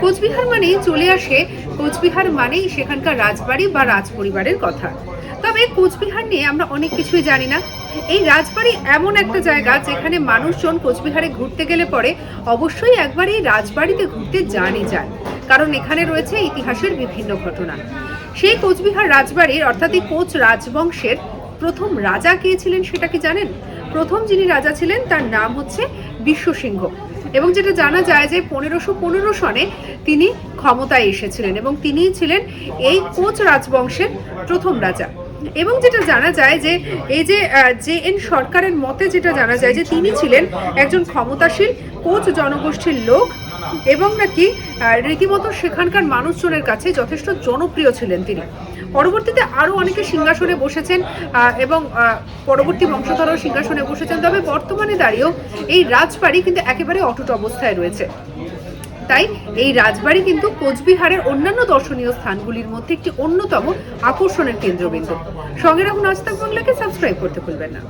কোচবিহার মানেই চলে আসে কোচবিহার মানেই সেখানকার রাজবাড়ি বা রাজপরিবারের কথা। তবে কোচবিহার নিয়ে আমরা অনেক কিছুই জানি না। এই রাজবাড়ি এমন একটা জায়গা যেখানে মানুষজন কোচবিহারে ঘুরতে গেলে পরে অবশ্যই একবার এই রাজবাড়িতে ঘুরতে যান, কারণ এখানে রয়েছে ইতিহাসের বিভিন্ন ঘটনা। সেই কোচবিহার রাজবাড়ির অর্থাৎ এই কোচ রাজবংশের প্রথম রাজা কে ছিলেন সেটা কি জানেন? প্রথম যিনি রাজা ছিলেন তার নাম হচ্ছে বিশ্বসিংহ, এবং যেটা জানা যায় যে 1515 সনে তিনি ক্ষমতায় এসেছিলেন এবং তিনিই ছিলেন এই কোচ রাজবংশের প্রথম রাজা। এবং যেটা জানা যায় যে এই যে জে.এন. সরকারের মতে যেটা জানা যায় যে তিনি ছিলেন একজন ক্ষমতাশীল কোচ জনগোষ্ঠীর লোক এবং নাকি রীতিমতো সেখানকার মানুষজনের কাছে যথেষ্ট জনপ্রিয় ছিলেন তিনি। পরবর্তীতে আরও অনেকে সিংহাসনে বসেছেন এবং পরবর্তী বংশধরও সিংহাসনে বসেছেন, তবে বর্তমানে দাঁড়িয়েও এই রাজবাড়ি কিন্তু একেবারে অটুট অবস্থায় রয়েছে। তাই এই রাজবাড়ি কিন্তু কোচবিহারের অন্যান্য দর্শনীয় স্থানগুলির মধ্যে একটি অন্যতম আকর্ষণের কেন্দ্রবিন্দু। সঙ্গে রাখুন আজ তাক বাংলাকে, সাবস্ক্রাইব করতে ভুলবেন না।